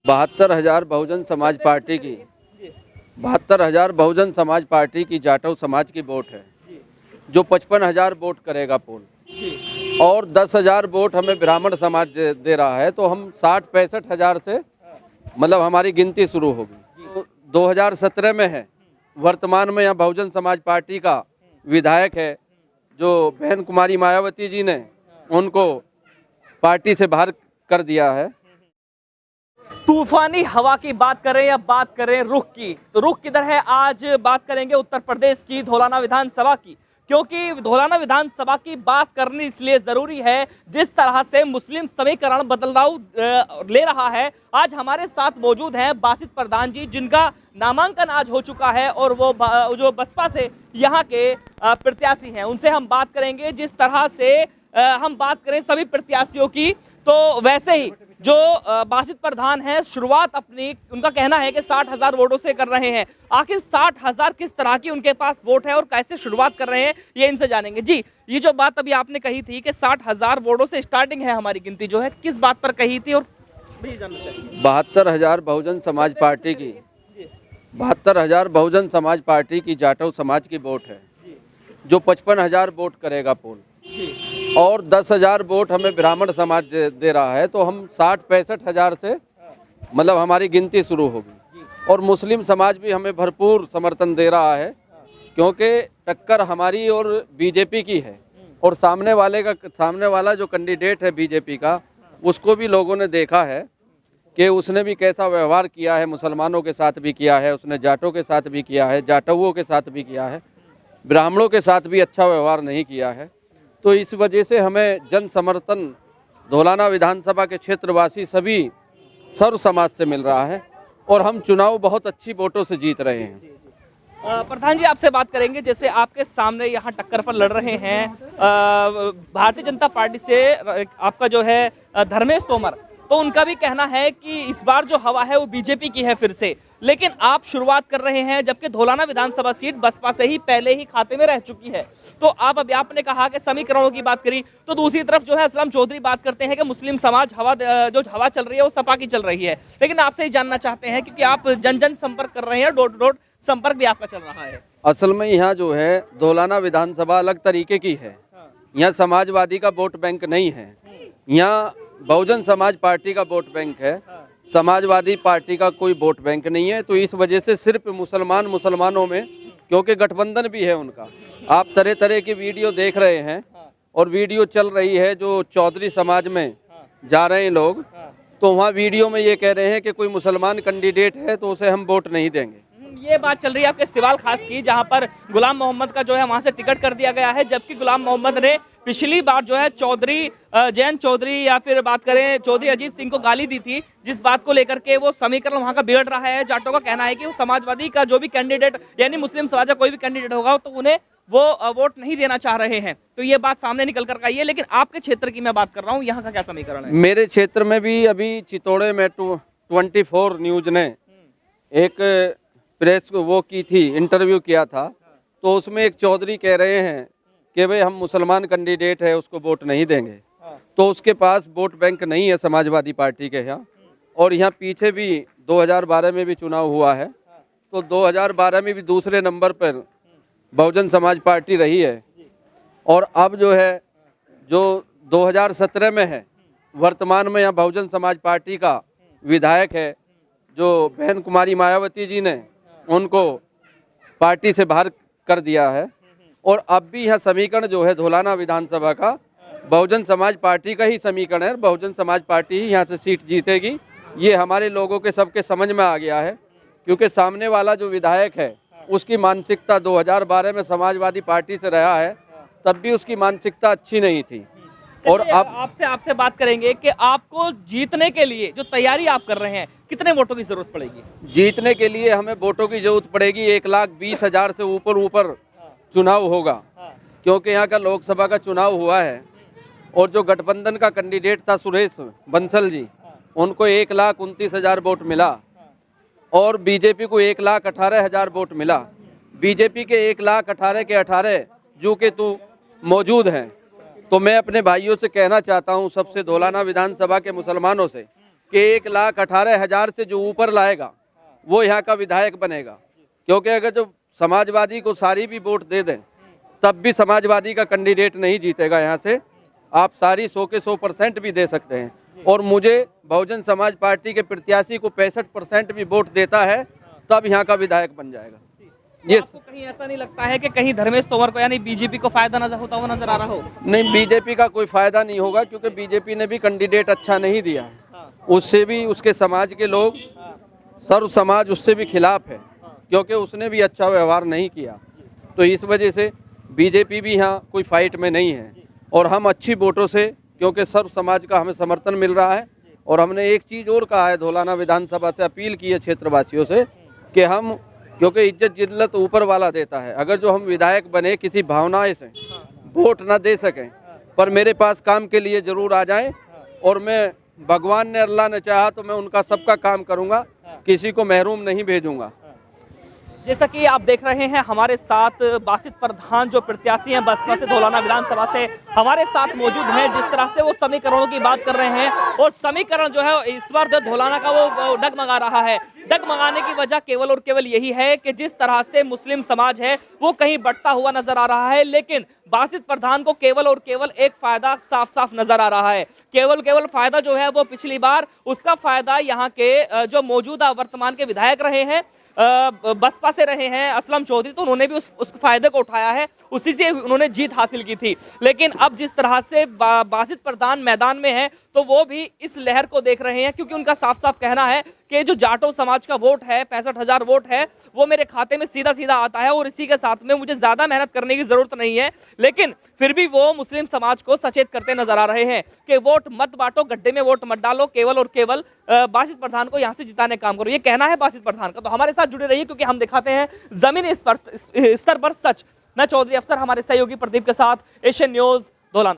72,000 Bahujan Samaj party की 72,000 Bahujan Samaj party की जाटव समाज की वोट है, जो 55,000 वोट करेगा पोल, और 10,000 वोट हमें ब्राह्मण समाज दे रहा है। तो हम 60-65,000 से मतलब हमारी गिनती शुरू होगी। तो 2017 में है, वर्तमान में यहाँ बहुजन समाज पार्टी का विधायक है जो बहन कुमारी मायावती जी ने उनको पार्टी से बाहर कर दिया है। तूफानी हवा की बात करें या बात करें रुख की, तो रुख किधर है? आज बात करेंगे उत्तर प्रदेश की धौलाना विधानसभा की, क्योंकि धौलाना विधानसभा की बात करनी इसलिए जरूरी है जिस तरह से मुस्लिम समीकरण बदलाव ले रहा है। आज हमारे साथ मौजूद हैं बासित प्रधान जी, जिनका नामांकन आज हो चुका है और वो जो बसपा से यहाँ के प्रत्याशी हैं, उनसे हम बात करेंगे। जिस तरह से हम बात करें सभी प्रत्याशियों की, तो वैसे ही जो बासित प्रधान है, शुरुआत अपनी उनका कहना है कि 60,000 वोटों से कर रहे हैं। आखिर 60,000 किस तरह की उनके पास वोट है और कैसे शुरुआत कर रहे हैं, ये इनसे जानेंगे। जी, ये जो बात अभी आपने कही थी कि 60,000 वोटों से स्टार्टिंग है हमारी गिनती, जो है किस बात पर कही थी और भी जानना चाहिए। 72,000 बहुजन समाज पार्टी की 72,000 बहुजन समाज पार्टी की जाटव समाज की वोट है, जो 55,000 वोट करेगा पोल, और 10,000 वोट हमें ब्राह्मण समाज दे रहा है। तो हम 60-65,000 से मतलब हमारी गिनती शुरू होगी। और मुस्लिम समाज भी हमें भरपूर समर्थन दे रहा है, क्योंकि टक्कर हमारी और बीजेपी की है। और सामने वाला जो कैंडिडेट है बीजेपी का, उसको भी लोगों ने देखा है कि उसने भी कैसा व्यवहार किया है। मुसलमानों के साथ भी किया है, उसने जाटों के साथ भी किया है, जाटवों के साथ भी किया है, ब्राह्मणों के साथ भी अच्छा व्यवहार नहीं किया है। तो इस वजह से हमें जन समर्थन धौलाना विधानसभा के क्षेत्रवासी सभी सर्व समाज से मिल रहा है, और हम चुनाव बहुत अच्छी वोटों से जीत रहे हैं। प्रधान जी, आपसे बात करेंगे। जैसे आपके सामने यहाँ टक्कर पर लड़ रहे हैं भारतीय जनता पार्टी से आपका जो है धर्मेश तोमर, तो उनका भी कहना है कि इस बार जो हवा है वो बीजेपी की है फिर से, लेकिन आप शुरुआत कर रहे हैं जबकि धौलाना विधानसभा सीट बसपा से ही पहले ही खाते में रह चुकी है। तो आप अभी आपने कहा कि समीकरणों की बात करी, तो दूसरी तरफ जो है असलम चौधरी बात करते हैं कि मुस्लिम समाज जो हवा चल रही है वो सपा की चल रही है। लेकिन आपसे ही जानना चाहते हैं, क्योंकि आप जन जन संपर्क कर रहे हैं, डोर टू डोर संपर्क भी आपका चल रहा है। असल में यहाँ जो है धौलाना विधानसभा अलग तरीके की है। यहाँ समाजवादी का वोट बैंक नहीं है, यहाँ बहुजन समाज पार्टी का वोट बैंक है। समाजवादी पार्टी का कोई वोट बैंक नहीं है। तो इस वजह से सिर्फ मुसलमानों में, क्योंकि गठबंधन भी है उनका। आप तरह तरह की वीडियो देख रहे हैं, और वीडियो चल रही है जो चौधरी समाज में जा रहे हैं लोग, तो वहाँ वीडियो में ये कह रहे हैं कि कोई मुसलमान कैंडिडेट है तो उसे हम वोट नहीं देंगे। ये बात चल रही है आपके सिवाल खास की, जहां पर गुलाम मोहम्मद का जो है वहां से टिकट कर दिया गया है, जबकि गुलाम मोहम्मद ने पिछली बार जो है जैन चौधरी या फिर बात करें चौधरी अजीत सिंह को गाली दी थी, जिस बात को लेकर के वो समीकरण वहां का बिगड़ रहा है। जाटों का कहना है कि वो समाजवादी का जो भी कैंडिडेट यानी मुस्लिम समाज का कोई भी कैंडिडेट होगा तो उन्हें वो वोट नहीं देना चाह रहे हैं। तो ये बात सामने निकल कर आई है। लेकिन आपके क्षेत्र की मैं बात कर रहा हूँ, यहाँ का क्या समीकरण है? मेरे क्षेत्र में भी अभी चितौड़े में 24 न्यूज ने एक प्रेस को वो की थी, इंटरव्यू किया था, तो उसमें एक चौधरी कह रहे हैं कि भाई हम मुसलमान कैंडिडेट है उसको वोट नहीं देंगे। तो उसके पास वोट बैंक नहीं है समाजवादी पार्टी के यहाँ। और यहाँ पीछे भी 2012 में भी चुनाव हुआ है, तो 2012 में भी दूसरे नंबर पर बहुजन समाज पार्टी रही है। और अब जो है जो 2017 में है, वर्तमान में यहाँ बहुजन समाज पार्टी का विधायक है जो बहन कुमारी मायावती जी ने उनको पार्टी से बाहर कर दिया है। और अब भी यह समीकरण जो है धौलाना विधानसभा का बहुजन समाज पार्टी का ही समीकरण है। बहुजन समाज पार्टी ही यहाँ से सीट जीतेगी, ये हमारे लोगों के सबके समझ में आ गया है। क्योंकि सामने वाला जो विधायक है उसकी मानसिकता 2012 में समाजवादी पार्टी से रहा है, तब भी उसकी मानसिकता अच्छी नहीं थी। और अब आपसे बात करेंगे कि आपको जीतने के लिए जो तैयारी आप कर रहे हैं, कितने वोटों की जरूरत पड़ेगी? जीतने के लिए हमें वोटों की जरूरत पड़ेगी 1,20,000 से ऊपर चुनाव होगा, क्योंकि यहाँ का लोकसभा का चुनाव हुआ है। और जो गठबंधन का कैंडिडेट था सुरेश बंसल जी, उनको 1,29,000 वोट मिला, और बीजेपी को 1,18,000 वोट मिला। बीजेपी के 1,18,000 के 18 जो के तू मौजूद हैं। तो मैं अपने भाइयों से कहना चाहता हूं, सबसे धौलाना विधानसभा के मुसलमानों से, कि 1,18,000 से जो ऊपर लाएगा वो यहाँ का विधायक बनेगा। क्योंकि अगर जो समाजवादी को सारी भी वोट दे दें तब भी समाजवादी का कैंडिडेट नहीं जीतेगा यहाँ से। आप सारी 100 के 100% भी दे सकते हैं और मुझे बहुजन समाज पार्टी के प्रत्याशी को 65% भी वोट देता है तब यहाँ का विधायक बन जाएगा। ये आपको कहीं ऐसा नहीं लगता है कि कहीं धर्मेश तोमर को यानी बीजेपी को फायदा नजर होता हुआ नजर आ रहा हो? नहीं, बीजेपी का कोई फायदा नहीं होगा क्योंकि बीजेपी ने भी कैंडिडेट अच्छा नहीं दिया है। उससे भी उसके समाज के लोग, सर्व समाज उससे भी खिलाफ है क्योंकि उसने भी अच्छा व्यवहार नहीं किया। तो इस वजह से बीजेपी भी यहाँ कोई फाइट में नहीं है और हम अच्छी वोटों से, क्योंकि सर्व समाज का हमें समर्थन मिल रहा है। और हमने एक चीज़ और कहा है, धौलाना विधानसभा से अपील की है क्षेत्रवासियों से कि हम, क्योंकि इज्जत जिल्लत ऊपर वाला देता है, अगर जो हम विधायक बने किसी भावनाएं से वोट ना दे सकें पर मेरे पास काम के लिए ज़रूर आ जाएं और मैं, भगवान ने, अल्लाह ने चाहा तो मैं उनका सबका काम करूंगा, किसी को महरूम नहीं भेजूंगा। जैसा कि आप देख रहे हैं हमारे साथ बासित प्रधान जो प्रत्याशी हैं बसपा से धौलाना विधानसभा से हमारे साथ मौजूद हैं। जिस तरह से वो समीकरणों की बात कर रहे हैं और समीकरण जो है इस बार जो धौलाना का वो डगमगा रहा है। डगमगाने की वजह केवल और केवल यही है कि जिस तरह से मुस्लिम समाज है वो कहीं बढ़ता हुआ नजर आ रहा है, लेकिन बासित प्रधान को केवल और केवल एक फायदा साफ साफ नजर आ रहा है। केवल फायदा जो है वो पिछली बार उसका फायदा यहाँ के जो मौजूदा वर्तमान के विधायक रहे हैं, बसपा से रहे हैं असलम चौधरी, तो उन्होंने भी उस फायदे को उठाया है, उसी से उन्होंने जीत हासिल की थी। लेकिन अब जिस तरह से बासित प्रधान मैदान में है तो वो भी इस लहर को देख रहे हैं क्योंकि उनका साफ साफ कहना है कि जो जाटो समाज का वोट है, 65,000 वोट है, वो मेरे खाते में सीधा सीधा आता है और इसी के साथ में मुझे ज्यादा मेहनत करने की जरूरत नहीं है। लेकिन फिर भी वो मुस्लिम समाज को सचेत करते नजर आ रहे हैं कि वोट मत बांटो, गड्ढे में वोट मत डालो, केवल और केवल बासित प्रधान को यहाँ से जिताने का काम करो, ये कहना है बासित प्रधान का। तो हमारे साथ जुड़े रहिए क्योंकि हम दिखाते हैं जमीनी स्तर पर सच। मैं चौधरी अफसर हमारे सहयोगी प्रदीप के साथ, एशियन न्यूज